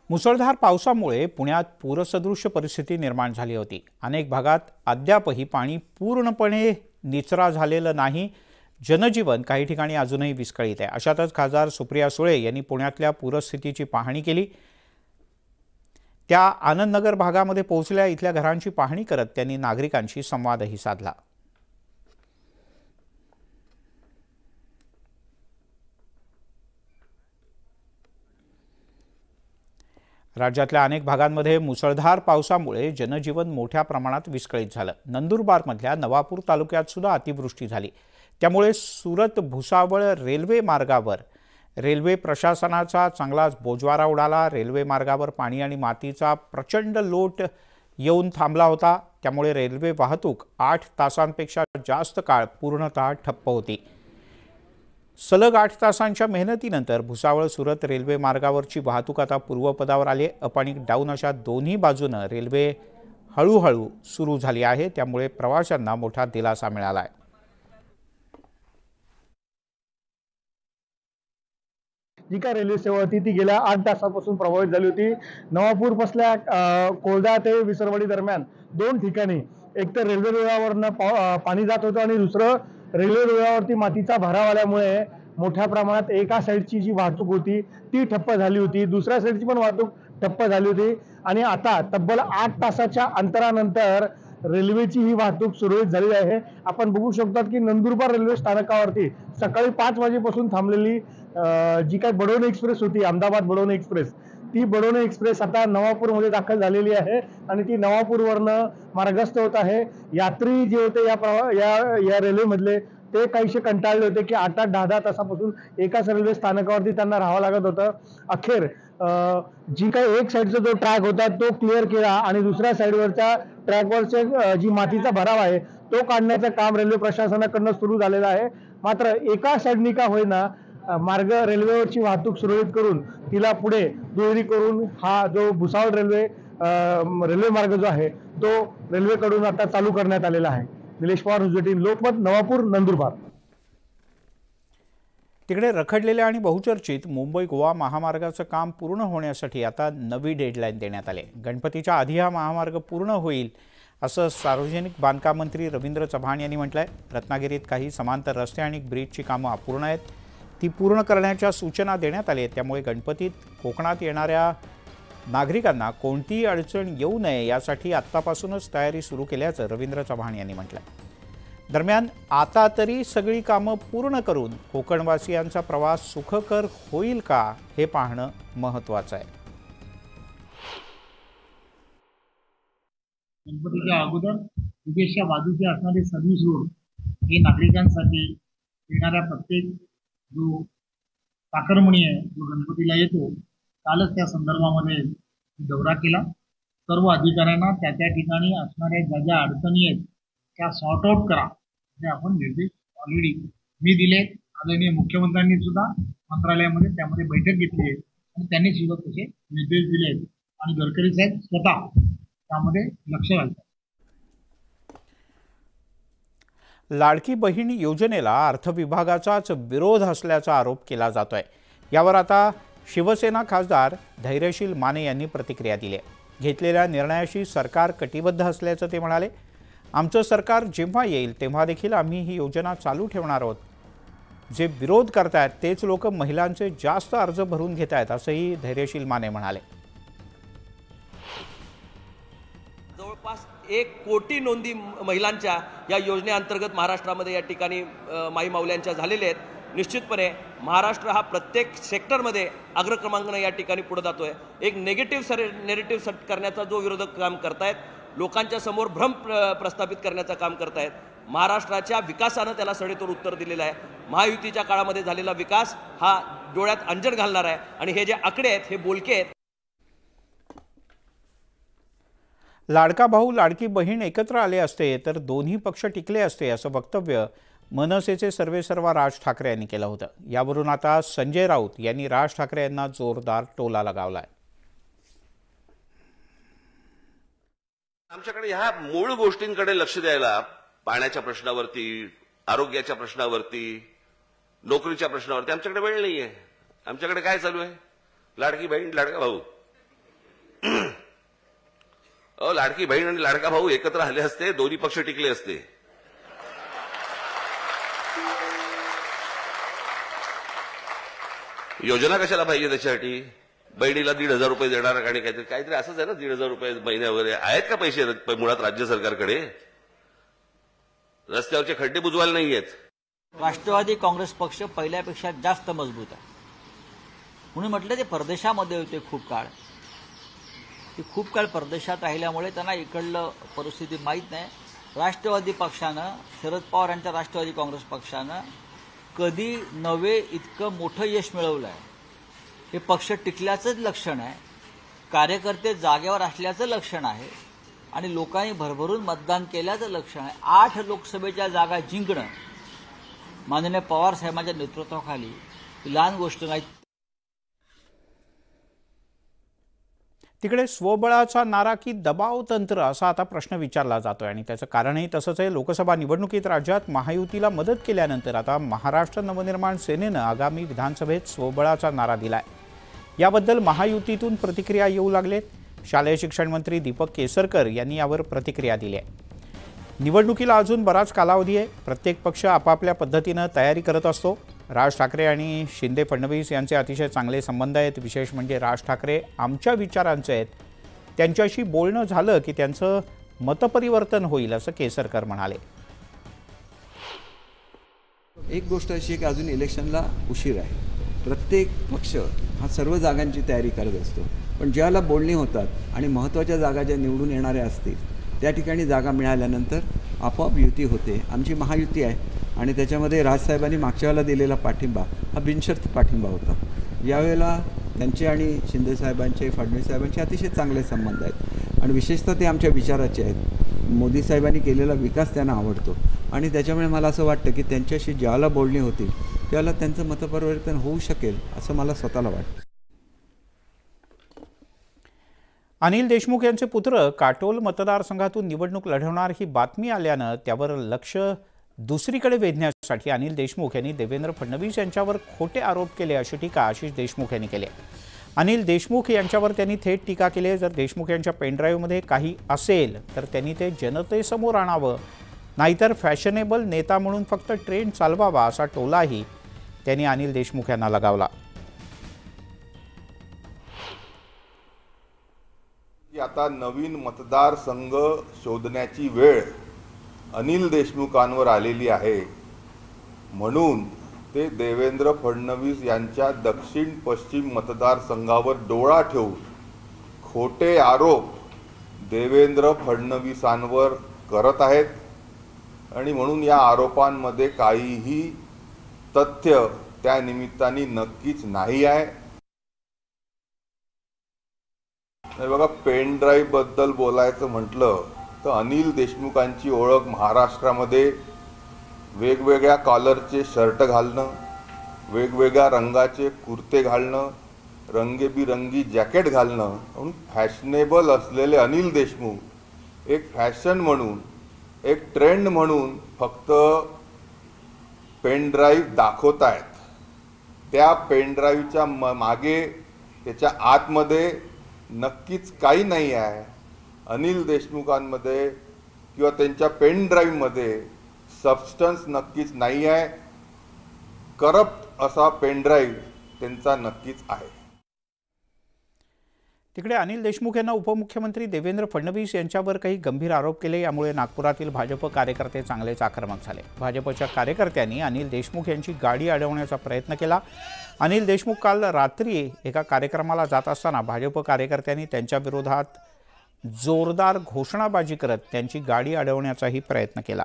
मुसळधार पावसामुळे पुण्यात पूरसदृश परिस्थिती निर्माण झाली होती। अनेक भागात अद्यापही पाणी पूर्णपणे निचरा झालेलं नाही। जनजीवन काही ठिकाणी अजूनही विस्कळीत आहे। अशातच खासदार सुप्रिया सुळे यांनी पुण्यातल्या पूरस्थितीची पाहणी केली। त्या आनंदनगर भागामध्ये पोहोचल्या। इथल्या घरांची पाहणी करत त्यांनी नागरिकांशी संवादही साधला। राज्यातल्या अनेक भागांमध्ये मुसळधार पावसामुळे जनजीवन मोठ्या प्रमाणात विस्कळीत झालं। नंदुरबारमधल्या नवापूर तालुक्यात सुद्धा अतिवृष्टी झाली। त्यामुळे सुरत भुसावळ रेल्वे मार्गावर रेल्वे प्रशासनाचा चांगलाच बोजवारा उडाला। रेल्वे मार्गावर पाणी आणि मातीचा प्रचंड लोट येऊन थांबला होता। त्यामुळे रेल्वे वाहतूक 8 तासांपेक्षा जास्त काळ पूर्णतः ठप्प होती। सलग 8 तासांच्या मेहनतीनंतर भुसावळ सुरत रेल्वे मार्गावरची वाहतूक आता पूर्वपदावर आली। अप आणि डाऊन अशा दोन्ही बाजूने रेल्वे हळूहळू सुरू झाली आहे। त्यामुळे प्रवाशांना मोठा दिलासा मिळाला आहे। जी काय रेल्वे सेवा होती ती गेल्या 8 तासापासून प्रभावित झाली होती। नवापूर पासल्या कोळदा ते विसरवाडी दरम्यान 2 ठिकाणी एक तर रेल्वे रुळावरनं पाणी जात होतं आणि दुसरं रेल्वे रुळावरती मातीचा भराव आल्यामुळे मोठ्या प्रमाणात एका साईडची जी वाहतूक होती ती ठप्प झाली होती। दुसऱ्या साईडची पण वाहतूक ठप्प झाली होती आणि आता तब्बल 8 तासाच्या अंतरानंतर रेल्वेची ही वाहतूक सुरळीत झाली आहे। आपण बघू शकतात की नंदुरबार रेल्वे स्थानकावरती सकाळी 5 वाजेपासून थांबलेली जी काही बडोनी एक्सप्रेस होती, अहमदाबाद बडोनी एक्सप्रेस, ती बडोनी एक्सप्रेस आता नवापूरमध्ये दाखल झालेली आहे आणि ती नवापूरवरनं मार्गस्थ होत आहे। यात्री जे होते या रेल्वेमधले ते काहीसे कंटाळले होते की 8-8, 10-10 तासापासून एकाच रेल्वे स्थानकावरती त्यांना राहावं लागत होतं। अखेर जी काही एक साईडचा जो ट्रॅक होता तो क्लिअर केला आणि दुसऱ्या साईडवरच्या ट्रॅकवरचे जी मातीचा भराव आहे तो काढण्याचं काम रेल्वे प्रशासनाकडून सुरू झालेलं आहे। मात्र एका साईडनी का होईना मार्ग रेल्वेवरची वाहतूक सुरळीत करून तिला पुढे दुहेरी करून हा जो भुसावळ रेल्वे मार्ग जो आहे तो रेल्वेकडून आता चालू करण्यात आलेला आहे। निलेश पवार, न्यूज 18 लोकमत, नवापूर, नंदुरबार। तिकडे रखडलेल्या आणि बहुचर्चित मुंबई गोवा महामार्गाचं काम पूर्ण होण्यासाठी आता नवी डेडलाईन देण्यात आली। गणपतीच्या आधी हा महामार्ग पूर्ण होईल असं सार्वजनिक बांधकाम मंत्री रवींद्र चव्हाण यांनी म्हटलंय। रत्नागिरीत काही समांतर रस्ते आणि ब्रिजची कामं अपूर्ण आहेत, ती पूर्ण करण्याच्या सूचना देण्यात आल्या। त्यामुळे गणपतीत कोकणात येणाऱ्या नागरिकांना कोणतीही अडचण येऊ नये यासाठी आत्तापासूनच तयारी सुरू केल्याचं रवींद्र चव्हाण यांनी म्हटलंय। दरम्यान आता तरी सगळी कामं पूर्ण करून कोकणवासियांचा प्रवास सुखकर होईल का हे पाहणं महत्त्वाचं आहे। गणपतीच्या अगोदर उद्देशच्या बाजूचे असणारे सर्व्हिस रोड हे नागरिकांसाठी येणाऱ्या प्रत्येक जो आक्रमणी आहे जो गणपतीला येतो, कालच त्या संदर्भामध्ये दौरा केला। सर्व अधिकाऱ्यांना त्या ठिकाणी असणाऱ्या ज्या अडचणी आहेत त्या सॉर्ट आउट करा हे आपण निर्देश ऑलरेडी मी दिले। आदरणीय मुख्यमंत्र्यांनी सुद्धा मंत्रालयामध्ये त्यामध्ये बैठक घेतली आहे आणि त्यांनी सुद्धा तसे निर्देश दिले आहेत आणि गडकरी साहेब स्वतः त्यामध्ये लक्ष घालतात। लाडकी बहीण योजनेला अर्थ विभागाचाच विरोध असल्याचा आरोप केला जातोय। यावर आता शिवसेना खासदार धैर्यशील माने यांनी प्रतिक्रिया दिली आहे। घेतलेल्या निर्णयाशी सरकार कटिबद्ध असल्याचं ते म्हणाले। आमचं सरकार जेव्हा येईल तेव्हा देखील आम्ही ही योजना चालू ठेवणार आहोत। जे विरोध करतायत तेच लोक महिलांचे जास्त अर्ज भरून घेत आहेत असंही धैर्यशील माने म्हणाले। जवळपास 1 कोटी नोंदी महिलांच्या या योजनेअंतर्गत महाराष्ट्रामध्ये या ठिकाणी माई माऊल्यांच्या झालेल्या आहेत। निश्चितपणे महाराष्ट्र हा प्रत्येक सेक्टरमध्ये अग्रक्रमांकाने या ठिकाणी पुढे जातोय। एक नेगेटिव्ह सेट करण्याचा जो विरोधक काम करतायत, लोकांच्या समोर भ्रम प्रस्थापित करण्याचं काम करतायत। महाराष्ट्राच्या विकासानं त्याला सडेतोड उत्तर दिलेलं आहे। महायुतीच्या काळामध्ये झालेला विकास हा डोळ्यात अंजन घालणार आहे आणि हे जे आकडे आहेत हे बोलके आहेत। लाडका भाऊ लाडकी बहीण एकत्र आले असते तर दोन्ही पक्ष टिकले असते असं वक्तव्य मनसेचे सर्वेसर्वा राज ठाकरे यांनी केलं होतं। यावरून आता संजय राऊत यांनी राज ठाकरे यांना जोरदार टोला लगावलाय। आमच्याकडे ह्या मूळ गोष्टींकडे लक्ष द्यायला, पाण्याच्या प्रश्नावरती, आरोग्याच्या प्रश्नावरती, नोकरीच्या प्रश्नावरती आमच्याकडे वेळ नाहीये। आमच्याकडे काय चालू आहे? लाडकी बहीण लाडका भाऊ लाडकी बहीण आणि लाडका भाऊ एकत्र आले असते, दोन्ही पक्ष टिकले असते. योजना कशाला पाहिजे त्याच्यासाठी? बहिणीला 1,500 रुपये देणार आणि काहीतरी असंच आहे ना, 1,500 रुपये महिन्या वगैरे आहेत का पैसे मुळात राज्य सरकारकडे? रस्त्यावरचे खड्डे बुजवायला नाहीयेत. राष्ट्रवादी काँग्रेस पक्ष पहिल्यापेक्षा जास्त मजबूत आहे म्हणून म्हटलं. ते परदेशामध्ये होते खूप काळ, ते खूप काळ परदेशात राहिल्यामुळे त्यांना इकडलं परिस्थिती माहीत नाही. राष्ट्रवादी पक्षानं, शरद पवार यांच्या राष्ट्रवादी काँग्रेस पक्षानं कधी नव्हे इतकं मोठं यश मिळवलं आहे. हे पक्ष टिकल्याचंच लक्षण आहे, कार्यकर्ते जागेवर असल्याचं लक्षण आहे आणि लोकांनी भरभरून मतदान केल्याचं लक्षण आहे. 8 लोकसभेच्या जागा जिंकणं माननीय पवार साहेबांच्या नेतृत्वाखाली लहान गोष्ट नाही. तिकडे स्वबळाचा नारा की दबाव तंत्र असा आता प्रश्न विचारला जातोय आणि त्याचं कारणही तसंच आहे. लोकसभा निवडणुकीत राज्यात महायुतीला मदत केल्यानंतर आता महाराष्ट्र नवनिर्माण सेनेनं आगामी विधानसभेत स्वबळाचा नारा दिलाय. याबद्दल महायुतीतून प्रतिक्रिया येऊ लागलेत. शालेय शिक्षण मंत्री दीपक केसरकर यांनी यावर प्रतिक्रिया दिली आहे. निवडणुकीला अजून बराच कालावधी आहे. प्रत्येक पक्ष आपापल्या पद्धतीनं तयारी करत असतो. राज ठाकरे आणि शिंदे फडणवीस यांचे अतिशय चांगले संबंध आहेत. विशेष म्हणजे राज ठाकरे आमच्या विचारांचे आहेत. त्यांच्याशी बोलणं झालं की त्यांचं मतपरिवर्तन होईल असं केसरकर म्हणाले. एक गोष्ट अशी आहे की अजून इलेक्शनला उशीर आहे. प्रत्येक पक्ष हा सर्व जागांची तयारी करत असतो, पण ज्याला बोलणी होतात आणि महत्त्वाच्या जागा ज्या निवडून येणाऱ्या असतील त्या ठिकाणी जागा मिळाल्यानंतर आपोआप युती होते. आमची महायुती आहे आणि त्याच्यामध्ये राजसाहेबांनी मागच्या वेळेला दिलेला पाठिंबा हा बिनशर्त पाठिंबा होता. यावेळेला त्यांचे आणि शिंदेसाहेबांचे, फडणवीस साहेबांचे अतिशय चांगले संबंध आहेत आणि विशेषतः ते आमच्या विचाराचे आहेत. मोदी साहेबांनी केलेला विकास त्यांना आवडतो आणि त्याच्यामुळे मला असं वाटतं की त्यांच्याशी ज्याला बोलणी होतील त्याला त्यांचं मतपरिवर्तन होऊ शकेल असं मला स्वतःला वाटतं. अनिल देशमुख यांचे पुत्र काटोल मतदारसंघातून निवडणूक लढवणार ही बातमी आल्यानं त्यावर लक्ष दुसरीकडे वेधण्यासाठी अनिल देशमुख यांनी देवेंद्र फडणवीस यांच्यावर खोटे आरोप केले अशी टीका आशिष देशमुख यांनी केली. अनिल देशमुख यांच्यावर त्यांनी थेट टीका केली. जर देशमुख यांच्या पेनड्राईव्हमध्ये काही असेल तर त्यांनी ते जनतेसमोर आणावं, नाहीतर फॅशनेबल नेता म्हणून फक्त ट्रेंड चालवावा असा टोलाही त्यांनी अनिल देशमुख यांना लगावला. आता नवीन मतदारसंघ शोधण्याची वेळ अनिल देशमुखांवर आलेली आहे म्हणून ते देवेंद्र फडणवीस यांच्या दक्षिण पश्चिम मतदारसंघावर डोळा ठेवून खोटे आरोप देवेंद्र फडणवीसांवर करत आहेत आणि म्हणून या आरोपांमध्ये काहीही तथ्य त्या निमित्ताने नक्कीच नाही आहे. बघा, पेन ड्राईव्ह बद्दल बोलायचं म्हटलं तर अनिल देशमुखांची ओळख महाराष्ट्रामध्ये वेगवेगळ्या कॉलरचे शर्ट घालणं, वेगवेगळ्या रंगाचे कुर्ते घालणं, रंगीबिरंगी जॅकेट घालणं म्हणून फॅशनेबल असलेले अनिल देशमुख एक फॅशन म्हणून, एक ट्रेंड म्हणून फक्त पेन ड्राईव्ह दाखवत आहेत. त्या पेन ड्राईव्हच्या मागे, त्याच्या आतमध्ये नक्कीच काही नाही आहे. अनिल देशमुखांमध्ये किंवा त्यांच्या पेन ड्राईव्हमध्ये सबस्टन्स नक्कीच नाही आहे. करप्ट असा पेन ड्राईव्ह त्यांचा नक्कीच आहे. तिकडे अनिल देशमुख यांना उपमुख्यमंत्री देवेंद्र फडणवीस यांच्यावर काही गंभीर आरोप केले. यामुळे नागपुरातील भाजप कार्यकर्ते चांगलेच आक्रमक झाले. भाजपच्या कार्यकर्त्यांनी अनिल देशमुख यांची गाडी अडवण्याचा प्रयत्न केला. अनिल देशमुख काल रात्री एका कार्यक्रमाला जात असताना भाजप कार्यकर्त्यांनी त्यांच्या विरोधात जोरदार घोषणाबाजी करत त्यांची गाडी अडवण्याचाही प्रयत्न केला.